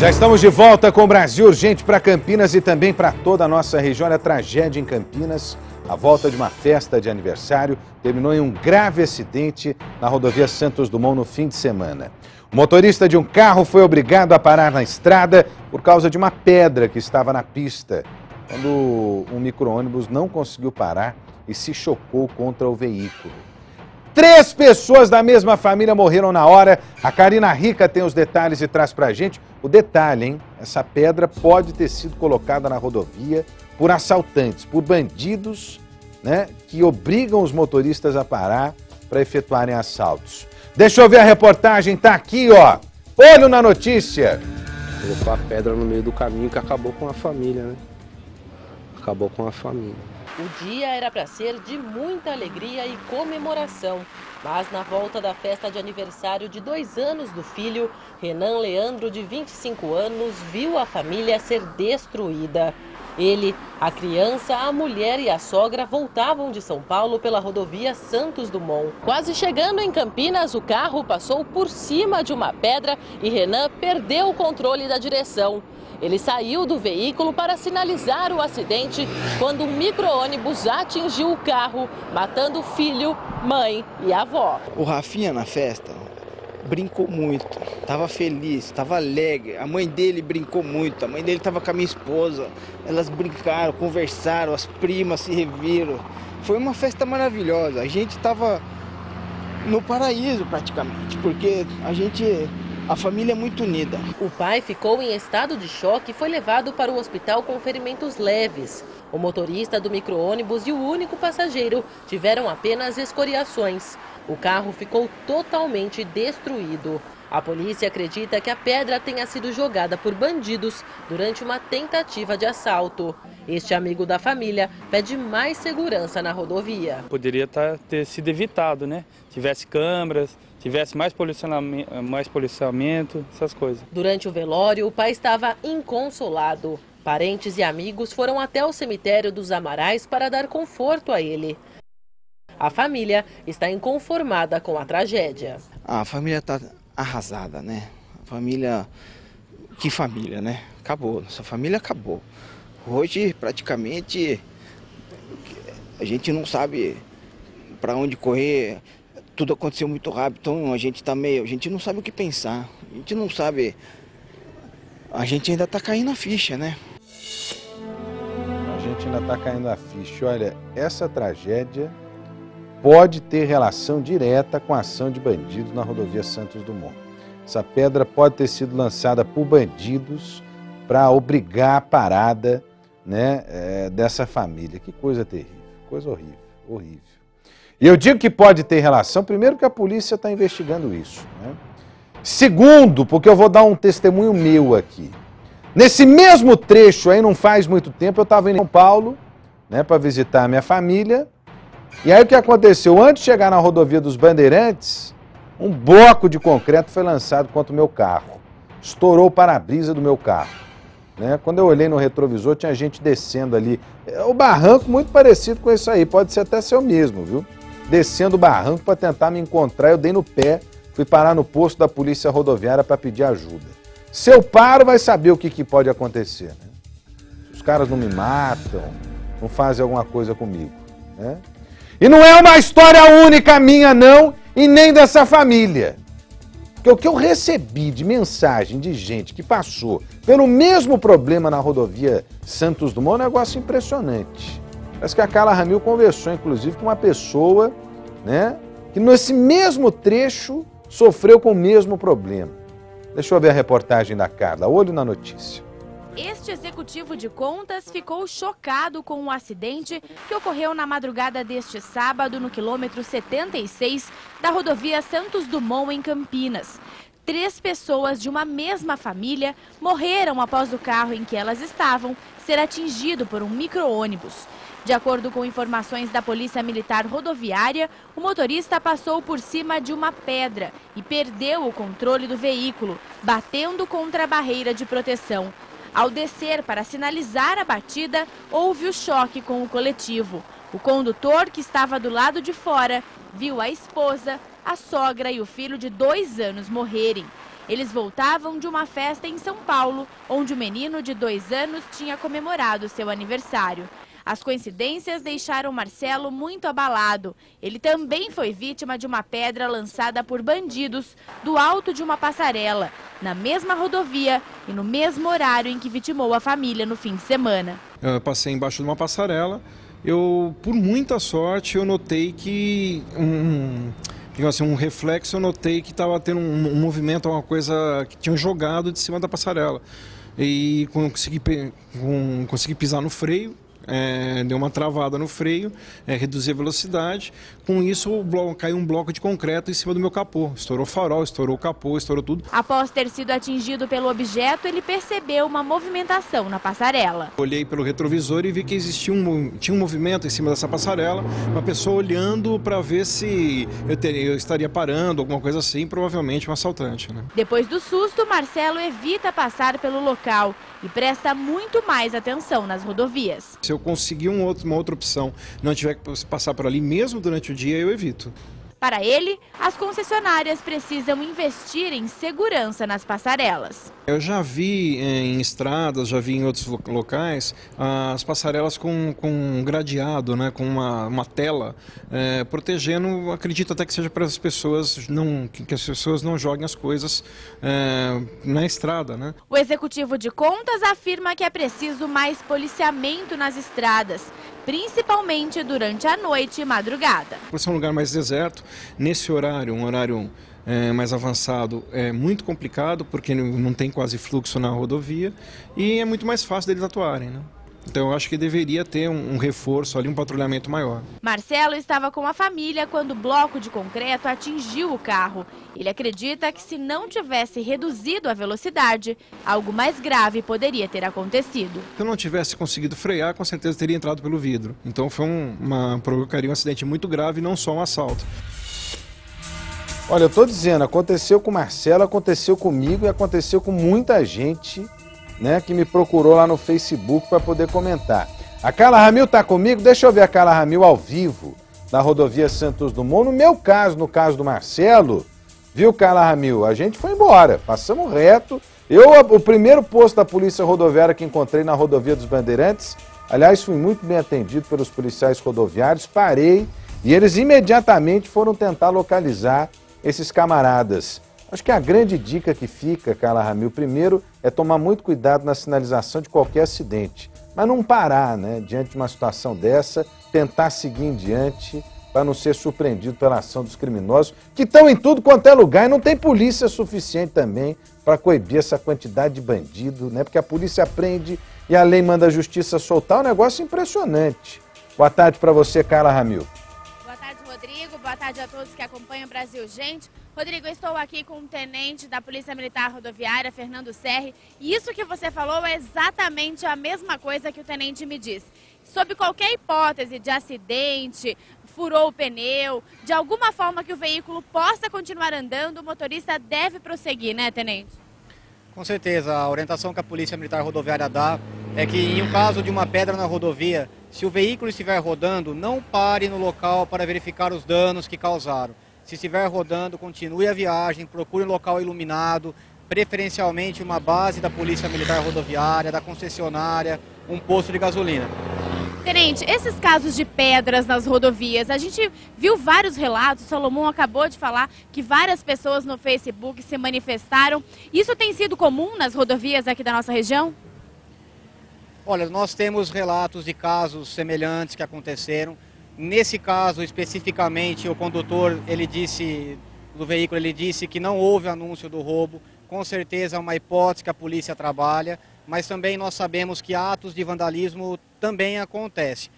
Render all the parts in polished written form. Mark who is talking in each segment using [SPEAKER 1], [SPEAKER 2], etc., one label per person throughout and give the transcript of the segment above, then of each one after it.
[SPEAKER 1] Já estamos de volta com o Brasil Urgente para Campinas e também para toda a nossa região. Olha, a tragédia em Campinas, a volta de uma festa de aniversário, terminou em um grave acidente na rodovia Santos Dumont no fim de semana. O motorista de um carro foi obrigado a parar na estrada por causa de uma pedra que estava na pista, quando um micro-ônibus não conseguiu parar e se chocou contra o veículo. 3 pessoas da mesma família morreram na hora. A Karina Rica tem os detalhes e traz pra gente. O detalhe, hein? Essa pedra pode ter sido colocada na rodovia por assaltantes, por bandidos, né? Que obrigam os motoristas a parar para efetuarem assaltos. Deixa eu ver a reportagem, tá aqui, ó. Olho na notícia.
[SPEAKER 2] Colocou a pedra no meio do caminho que acabou com a família, né? Acabou com a família.
[SPEAKER 3] O dia era para ser de muita alegria e comemoração, mas na volta da festa de aniversário de 2 anos do filho, Renan Leandro, de 25 anos, viu a família ser destruída. Ele, a criança, a mulher e a sogra voltavam de São Paulo pela rodovia Santos Dumont. Quase chegando em Campinas, o carro passou por cima de uma pedra e Renan perdeu o controle da direção. Ele saiu do veículo para sinalizar o acidente quando um micro-ônibus atingiu o carro, matando o filho, mãe e avó.
[SPEAKER 4] O Rafinha na festa brincou muito, estava feliz, estava alegre. A mãe dele brincou muito, a mãe dele estava com a minha esposa. Elas brincaram, conversaram, as primas se reviram. Foi uma festa maravilhosa. A gente estava no paraíso praticamente, porque a família é muito unida.
[SPEAKER 3] O pai ficou em estado de choque e foi levado para o hospital com ferimentos leves. O motorista do micro-ônibus e o único passageiro tiveram apenas escoriações. O carro ficou totalmente destruído. A polícia acredita que a pedra tenha sido jogada por bandidos durante uma tentativa de assalto. Este amigo da família pede mais segurança na rodovia.
[SPEAKER 5] Poderia ter sido evitado, né? Tivesse câmeras, tivesse mais policiamento, essas coisas.
[SPEAKER 3] Durante o velório, o pai estava inconsolado. Parentes e amigos foram até o cemitério dos Amarais para dar conforto a ele. A família está inconformada com a tragédia.
[SPEAKER 4] A família está arrasada, né? Que família, né? Acabou, nossa família acabou. Hoje, praticamente, a gente não sabe para onde correr. Tudo aconteceu muito rápido, então a gente não sabe o que pensar. A gente não sabe, a gente ainda está caindo a ficha, né?
[SPEAKER 1] A gente ainda está caindo a ficha. Olha, essa tragédia pode ter relação direta com a ação de bandidos na rodovia Santos Dumont. Essa pedra pode ter sido lançada por bandidos para obrigar a parada, né, dessa família. Que coisa terrível, coisa horrível, horrível. E eu digo que pode ter relação, primeiro que a polícia está investigando isso, né? Segundo, porque eu vou dar um testemunho meu aqui. Nesse mesmo trecho aí, não faz muito tempo, eu estava em São Paulo, né, para visitar a minha família. E aí o que aconteceu? Antes de chegar na rodovia dos Bandeirantes, um bloco de concreto foi lançado contra o meu carro. Estourou o para-brisa do meu carro, né? Quando eu olhei no retrovisor, tinha gente descendo ali. O barranco muito parecido com isso aí, pode ser até ser o mesmo, viu? Descendo o barranco para tentar me encontrar, eu dei no pé, fui parar no posto da polícia rodoviária para pedir ajuda. Se eu paro, vai saber o que pode acontecer, né? Os caras não me matam, não fazem alguma coisa comigo, né? E não é uma história única minha, não, e nem dessa família. Porque o que eu recebi de mensagem de gente que passou pelo mesmo problema na rodovia Santos Dumont é um negócio impressionante. Parece que a Carla Ramil conversou, inclusive, com uma pessoa, né, que nesse mesmo trecho sofreu com o mesmo problema. Deixa eu ver a reportagem da Carla. Olho na notícia.
[SPEAKER 6] Este executivo de contas ficou chocado com um acidente que ocorreu na madrugada deste sábado no quilômetro 76 da rodovia Santos Dumont, em Campinas. 3 pessoas de uma mesma família morreram após o carro em que elas estavam ser atingido por um micro-ônibus. De acordo com informações da Polícia Militar Rodoviária, o motorista passou por cima de uma pedra e perdeu o controle do veículo, batendo contra a barreira de proteção. Ao descer para sinalizar a batida, houve o choque com o coletivo. O condutor, que estava do lado de fora, viu a esposa, a sogra e o filho de 2 anos morrerem. Eles voltavam de uma festa em São Paulo, onde o menino de 2 anos tinha comemorado seu aniversário. As coincidências deixaram Marcelo muito abalado. Ele também foi vítima de uma pedra lançada por bandidos do alto de uma passarela, na mesma rodovia e no mesmo horário em que vitimou a família no fim de semana.
[SPEAKER 7] Eu passei embaixo de uma passarela. Por muita sorte, eu notei que um reflexo, eu notei que estava tendo um movimento, uma coisa que tinham jogado de cima da passarela. E consegui pisar no freio. Deu uma travada no freio, reduzi a velocidade. Com isso, caiu um bloco de concreto em cima do meu capô. Estourou o farol, estourou o capô, estourou tudo.
[SPEAKER 6] Após ter sido atingido pelo objeto, ele percebeu uma movimentação na passarela.
[SPEAKER 7] Olhei pelo retrovisor e vi que tinha um movimento em cima dessa passarela. Uma pessoa olhando para ver se eu estaria parando, alguma coisa assim, provavelmente um assaltante, né?
[SPEAKER 6] Depois do susto, Marcelo evita passar pelo local e presta muito mais atenção nas rodovias.
[SPEAKER 7] Se eu conseguir uma outra opção, não tiver que passar por ali mesmo durante o dia, eu evito.
[SPEAKER 6] Para ele, as concessionárias precisam investir em segurança nas passarelas.
[SPEAKER 7] Eu já vi em estradas, já vi em outros locais, as passarelas com gradeado, né, com uma tela, protegendo, acredito até que seja para as pessoas que as pessoas não joguem as coisas na estrada, né?
[SPEAKER 6] O executivo de contas afirma que é preciso mais policiamento nas estradas, principalmente durante a noite e madrugada.
[SPEAKER 7] Por ser um lugar mais deserto, nesse horário, um horário mais avançado, é muito complicado porque não tem quase fluxo na rodovia e é muito mais fácil deles atuarem, né? Então eu acho que deveria ter um reforço ali, um patrulhamento maior.
[SPEAKER 6] Marcelo estava com a família quando o bloco de concreto atingiu o carro. Ele acredita que se não tivesse reduzido a velocidade, algo mais grave poderia ter acontecido.
[SPEAKER 7] Se eu não tivesse conseguido frear, com certeza teria entrado pelo vidro. Então provocaria um acidente muito grave, não só um assalto.
[SPEAKER 1] Olha, eu estou dizendo, aconteceu com o Marcelo, aconteceu comigo e aconteceu com muita gente, né, que me procurou lá no Facebook para poder comentar. A Carla Ramil está comigo? Deixa eu ver a Carla Ramil ao vivo, na rodovia Santos Dumont. No meu caso, no caso do Marcelo, viu, Carla Ramil? A gente foi embora, passamos reto. O primeiro posto da Polícia Rodoviária que encontrei na rodovia dos Bandeirantes, aliás, fui muito bem atendido pelos policiais rodoviários, parei e eles imediatamente foram tentar localizar esses camaradas. Acho que a grande dica que fica, Carla Ramil, primeiro é tomar muito cuidado na sinalização de qualquer acidente, mas não parar, né, diante de uma situação dessa, tentar seguir em diante para não ser surpreendido pela ação dos criminosos, que estão em tudo quanto é lugar e não tem polícia suficiente também para coibir essa quantidade de bandido, né, porque a polícia prende e a lei manda a justiça soltar, um negócio impressionante. Boa tarde para você, Carla Ramil.
[SPEAKER 6] Rodrigo, boa tarde a todos que acompanham o Brasil Gente. Rodrigo, eu estou aqui com o tenente da Polícia Militar Rodoviária, Fernando Serri, e isso que você falou é exatamente a mesma coisa que o tenente me disse. Sob qualquer hipótese de acidente, furou o pneu, de alguma forma que o veículo possa continuar andando, o motorista deve prosseguir, né, tenente?
[SPEAKER 8] Com certeza, a orientação que a Polícia Militar Rodoviária dá é que em um caso de uma pedra na rodovia, se o veículo estiver rodando, não pare no local para verificar os danos que causaram. Se estiver rodando, continue a viagem, procure um local iluminado, preferencialmente uma base da Polícia Militar Rodoviária, da concessionária, um posto de gasolina.
[SPEAKER 6] Tenente, esses casos de pedras nas rodovias, a gente viu vários relatos, o Salomão acabou de falar que várias pessoas no Facebook se manifestaram. Isso tem sido comum nas rodovias aqui da nossa região?
[SPEAKER 8] Olha, nós temos relatos de casos semelhantes que aconteceram. Nesse caso, especificamente, o condutor do veículo ele disse que não houve anúncio do roubo. Com certeza é uma hipótese que a polícia trabalha, mas também nós sabemos que atos de vandalismo também acontecem.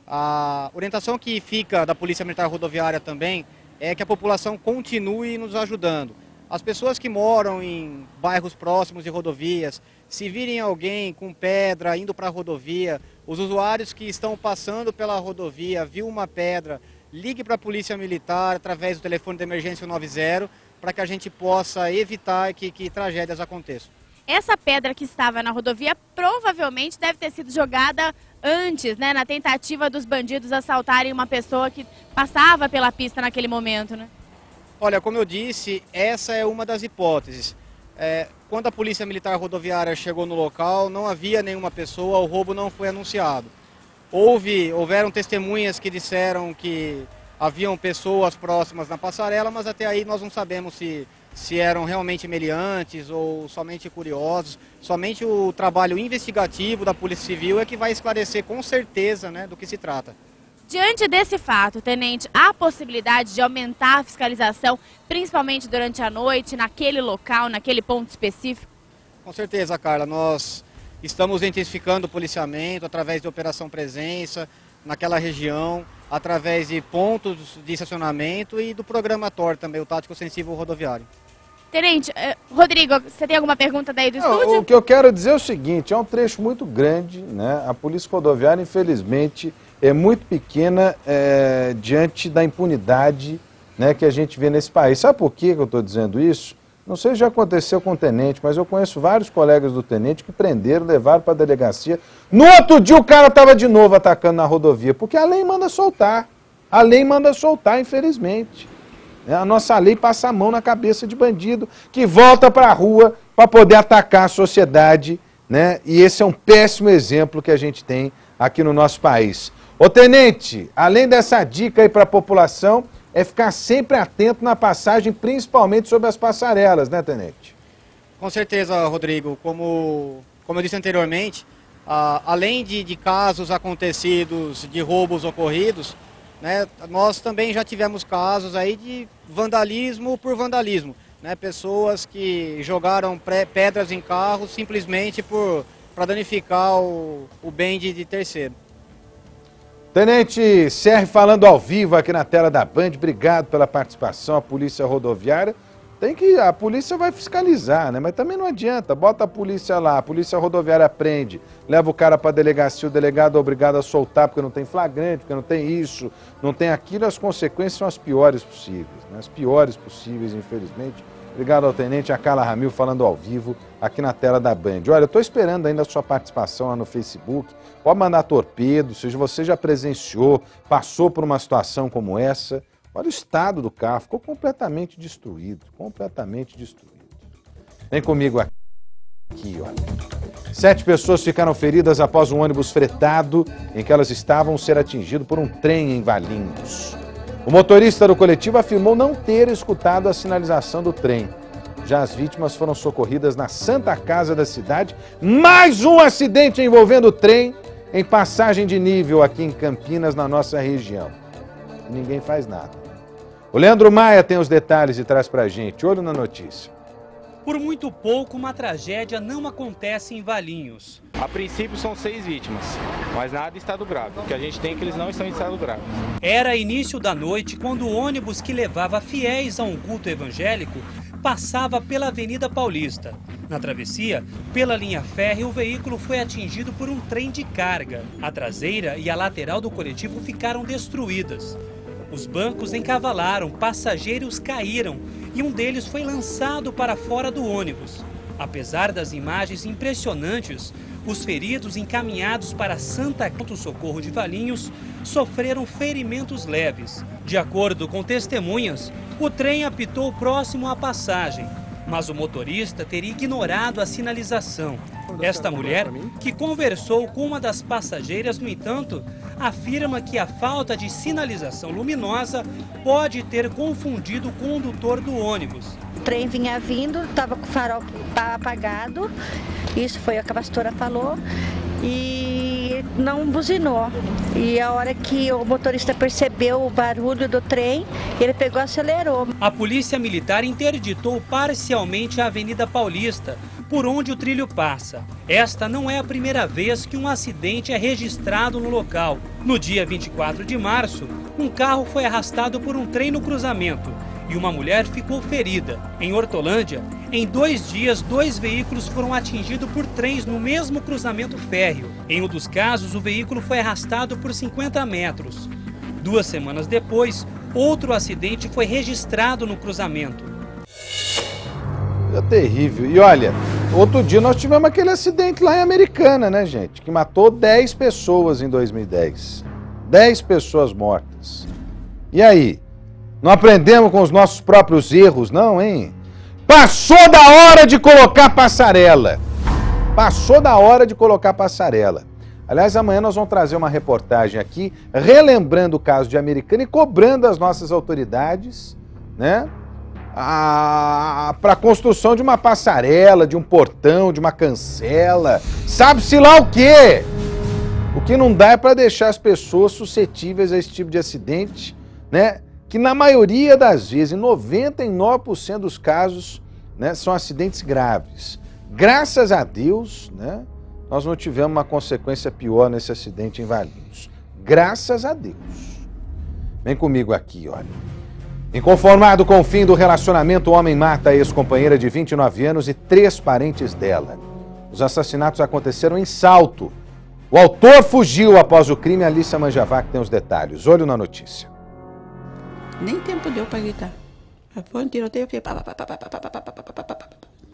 [SPEAKER 8] A orientação que fica da Polícia Militar Rodoviária também é que a população continue nos ajudando. As pessoas que moram em bairros próximos de rodovias, se virem alguém com pedra indo para a rodovia, os usuários que estão passando pela rodovia, viu uma pedra, ligue para a Polícia Militar através do telefone de emergência 90 para que a gente possa evitar que tragédias aconteçam.
[SPEAKER 6] Essa pedra que estava na rodovia provavelmente deve ter sido jogada antes, né, na tentativa dos bandidos assaltarem uma pessoa que passava pela pista naquele momento, né?
[SPEAKER 8] Olha, como eu disse, essa é uma das hipóteses. Quando a Polícia Militar Rodoviária chegou no local, não havia nenhuma pessoa, o roubo não foi anunciado. Houveram testemunhas que disseram que haviam pessoas próximas na passarela, mas até aí nós não sabemos se eram realmente meliantes ou somente curiosos. Somente o trabalho investigativo da Polícia Civil é que vai esclarecer com certeza, né, do que se trata.
[SPEAKER 6] Diante desse fato, tenente, há possibilidade de aumentar a fiscalização, principalmente durante a noite, naquele local, naquele ponto específico?
[SPEAKER 8] Com certeza, Carla. Nós estamos intensificando o policiamento através de Operação Presença naquela região, através de pontos de estacionamento e do programa TOR também, o Tático Sensível Rodoviário.
[SPEAKER 6] Tenente, Rodrigo, você tem alguma pergunta daí do estúdio?
[SPEAKER 1] O que eu quero dizer é o seguinte, é um trecho muito grande, né? A Polícia Rodoviária, infelizmente, é muito pequena diante da impunidade, né, que a gente vê nesse país. Sabe por que eu estou dizendo isso? Não sei se já aconteceu com o tenente, mas eu conheço vários colegas do tenente que prenderam, levaram para a delegacia. No outro dia o cara estava de novo atacando na rodovia, porque a lei manda soltar. A lei manda soltar, infelizmente. A nossa lei passa a mão na cabeça de bandido que volta para a rua para poder atacar a sociedade, né? E esse é um péssimo exemplo que a gente tem aqui no nosso país. Ô tenente, além dessa dica aí para a população, é ficar sempre atento na passagem, principalmente sobre as passarelas, né, tenente?
[SPEAKER 8] Com certeza, Rodrigo. Como eu disse anteriormente, além de casos acontecidos, de roubos ocorridos, né, nós também já tivemos casos aí de vandalismo por vandalismo, né? Pessoas que jogaram pedras em carros simplesmente para danificar o bem de terceiro.
[SPEAKER 1] Tenente Serri falando ao vivo aqui na tela da Band, obrigado pela participação, a Polícia Rodoviária. A polícia vai fiscalizar, né? Mas também não adianta, bota a polícia lá, a Polícia Rodoviária prende, leva o cara para a delegacia, o delegado é obrigado a soltar porque não tem flagrante, porque não tem isso, não tem aquilo, as consequências são as piores possíveis, né? As piores possíveis, infelizmente. Obrigado ao tenente, a Carla Ramil falando ao vivo aqui na tela da Band. Olha, eu estou esperando ainda a sua participação lá no Facebook, pode mandar torpedo, se você já presenciou, passou por uma situação como essa. Olha o estado do carro, ficou completamente destruído, completamente destruído. Vem comigo aqui, olha. 7 pessoas ficaram feridas após um ônibus fretado em que elas estavam ser atingido por um trem em Valinhos. O motorista do coletivo afirmou não ter escutado a sinalização do trem. Já as vítimas foram socorridas na Santa Casa da cidade. Mais um acidente envolvendo o trem em passagem de nível aqui em Campinas, na nossa região. E ninguém faz nada. O Leandro Maia tem os detalhes e traz pra gente. Olho na notícia.
[SPEAKER 9] Por muito pouco, uma tragédia não acontece em Valinhos.
[SPEAKER 5] A princípio são 6 vítimas, mas nada em estado grave. O que a gente tem é que eles não estão em estado grave.
[SPEAKER 9] Era início da noite quando o ônibus que levava fiéis a um culto evangélico passava pela Avenida Paulista. Na travessia, pela linha férrea, o veículo foi atingido por um trem de carga. A traseira e a lateral do coletivo ficaram destruídas. Os bancos encavalaram, passageiros caíram e um deles foi lançado para fora do ônibus. Apesar das imagens impressionantes, os feridos encaminhados para Santa Casa do Socorro de Valinhos sofreram ferimentos leves. De acordo com testemunhas, o trem apitou próximo à passagem, mas o motorista teria ignorado a sinalização. Esta mulher, que conversou com uma das passageiras, no entanto, afirma que a falta de sinalização luminosa pode ter confundido o condutor do ônibus.
[SPEAKER 10] O trem vinha vindo, estava com o farol apagado, isso foi o que a pastora falou, e não buzinou. E a hora que o motorista percebeu o barulho do trem, ele pegou e acelerou.
[SPEAKER 9] A Polícia Militar interditou parcialmente a Avenida Paulista, por onde o trilho passa. Esta não é a primeira vez que um acidente é registrado no local. No dia 24 de março, um carro foi arrastado por um trem no cruzamento e uma mulher ficou ferida. Em Hortolândia, em 2 dias, 2 veículos foram atingidos por trens no mesmo cruzamento férreo. Em um dos casos, o veículo foi arrastado por 50 metros. 2 semanas depois, outro acidente foi registrado no cruzamento.
[SPEAKER 1] É terrível. E olha, outro dia nós tivemos aquele acidente lá em Americana, né, gente? Que matou 10 pessoas em 2010. 10 pessoas mortas. E aí? Não aprendemos com os nossos próprios erros, não, hein? Passou da hora de colocar passarela. Passou da hora de colocar passarela. Aliás, amanhã nós vamos trazer uma reportagem aqui, relembrando o caso de Americana e cobrando as nossas autoridades, né, para a construção de uma passarela, de um portão, de uma cancela, sabe-se lá o quê? O que não dá é para deixar as pessoas suscetíveis a esse tipo de acidente, né, que na maioria das vezes, em 99% dos casos, né, são acidentes graves. Graças a Deus, né, nós não tivemos uma consequência pior nesse acidente em Valinhos. Graças a Deus. Vem comigo aqui, olha. Inconformado com o fim do relacionamento, o homem mata a ex-companheira de 29 anos e 3 parentes dela. Os assassinatos aconteceram em Salto. O autor fugiu após o crime. Alícia Manjavac tem os detalhes. Olho na notícia.
[SPEAKER 11] Nem tempo deu para gritar. Foi um tiroteio.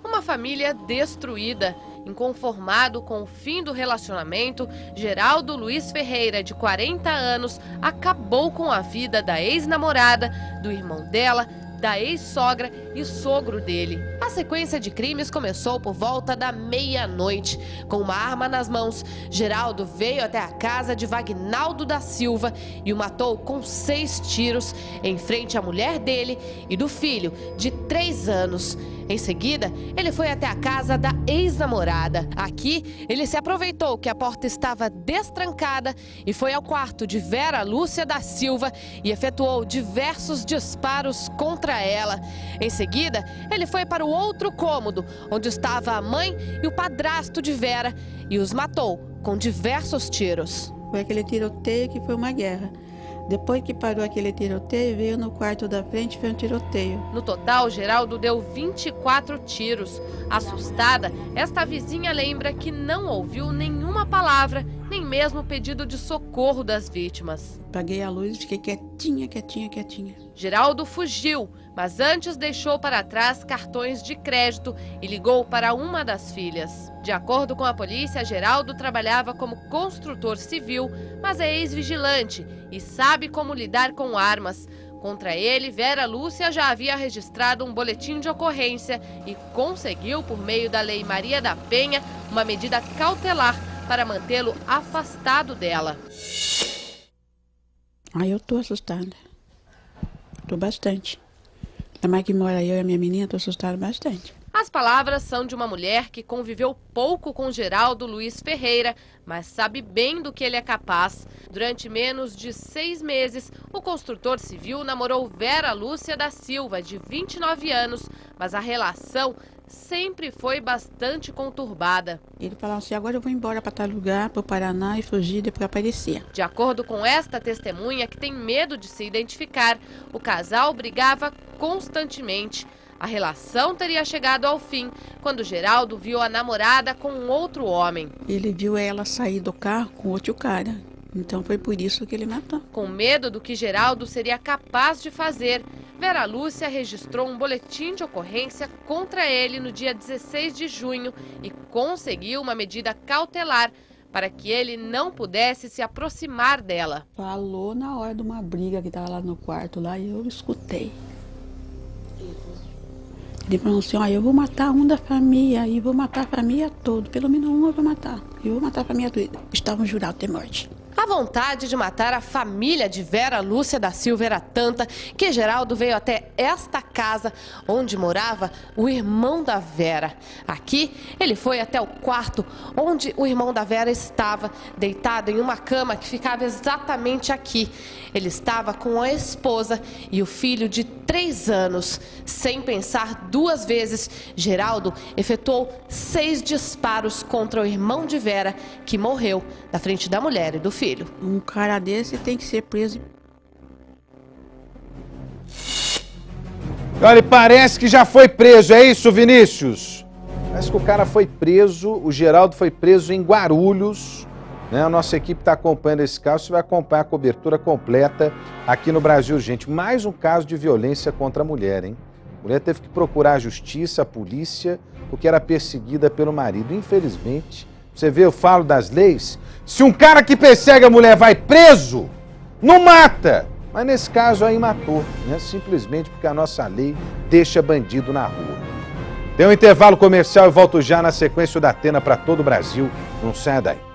[SPEAKER 3] Uma família destruída. Inconformado com o fim do relacionamento, Geraldo Luiz Ferreira, de 40 anos, acabou com a vida da ex-namorada, do irmão dela, da ex-sogra e sogro dele. A sequência de crimes começou por volta da meia-noite. Com uma arma nas mãos, Geraldo veio até a casa de Vagnaldo da Silva e o matou com 6 tiros em frente à mulher dele e do filho, de 3 anos. Em seguida, ele foi até a casa da ex-namorada. Aqui, ele se aproveitou que a porta estava destrancada e foi ao quarto de Vera Lúcia da Silva e efetuou diversos disparos contra ela. Em seguida, ele foi para o outro cômodo, onde estava a mãe e o padrasto de Vera, e os matou com diversos tiros.
[SPEAKER 11] Foi aquele tiroteio que foi uma guerra. Depois que parou aquele tiroteio, veio no quarto da frente e foi um tiroteio.
[SPEAKER 3] No total, Geraldo deu 24 tiros. Assustada, esta vizinha lembra que não ouviu nenhuma palavra, nem mesmo pedido de socorro das vítimas.
[SPEAKER 11] Apaguei a luz e fiquei quietinha, quietinha, quietinha.
[SPEAKER 3] Geraldo fugiu, mas antes deixou para trás cartões de crédito e ligou para uma das filhas. De acordo com a polícia, Geraldo trabalhava como construtor civil, mas é ex-vigilante e sabe como lidar com armas. Contra ele, Vera Lúcia já havia registrado um boletim de ocorrência e conseguiu, por meio da Lei Maria da Penha, uma medida cautelar para mantê-lo afastado dela.
[SPEAKER 11] Eu tô assustada. Tô bastante. Ainda mais que mora eu e a minha menina, tô assustada bastante.
[SPEAKER 3] As palavras são de uma mulher que conviveu pouco com Geraldo Luiz Ferreira, mas sabe bem do que ele é capaz. Durante menos de 6 meses, o construtor civil namorou Vera Lúcia da Silva, de 29 anos, mas a relação sempre foi bastante conturbada.
[SPEAKER 11] Ele falava assim, agora eu vou embora para tal lugar, para o Paraná, e fugir depois aparecer.
[SPEAKER 3] De acordo com esta testemunha, que tem medo de se identificar, o casal brigava constantemente. A relação teria chegado ao fim quando Geraldo viu a namorada com um outro homem.
[SPEAKER 11] Ele viu ela sair do carro com outro cara. Então foi por isso que ele matou.
[SPEAKER 3] Com medo do que Geraldo seria capaz de fazer, Vera Lúcia registrou um boletim de ocorrência contra ele no dia 16 de junho e conseguiu uma medida cautelar para que ele não pudesse se aproximar dela.
[SPEAKER 11] Falou na hora de uma briga que estava lá no quarto lá e eu escutei. Ele falou assim, eu vou matar um da família e vou matar a família toda. Pelo menos um eu vou matar. Eu vou matar a família toda. Estavam jurados de morte.
[SPEAKER 3] A vontade de matar a família de Vera Lúcia da Silva era tanta que Geraldo veio até esta casa onde morava o irmão da Vera. Aqui, ele foi até o quarto onde o irmão da Vera estava, deitado em uma cama que ficava exatamente aqui. Ele estava com a esposa e o filho de 3 anos. Sem pensar 2 vezes, Geraldo efetuou 6 disparos contra o irmão de Vera, que morreu na frente da mulher e do filho.
[SPEAKER 11] Um cara desse tem que ser preso.
[SPEAKER 1] Olha, parece que já foi preso, é isso, Vinícius? Parece que o cara foi preso, o Geraldo foi preso em Guarulhos, né? A nossa equipe está acompanhando esse caso, você vai acompanhar a cobertura completa aqui no Brasil Urgente. Mais um caso de violência contra a mulher, hein? A mulher teve que procurar a justiça, a polícia, porque era perseguida pelo marido. Infelizmente, você vê, eu falo das leis, se um cara que persegue a mulher vai preso, não mata. Mas nesse caso aí matou, né? Simplesmente porque a nossa lei deixa bandido na rua. Tem um intervalo comercial e volto já na sequência da Atena para todo o Brasil. Não saia daí.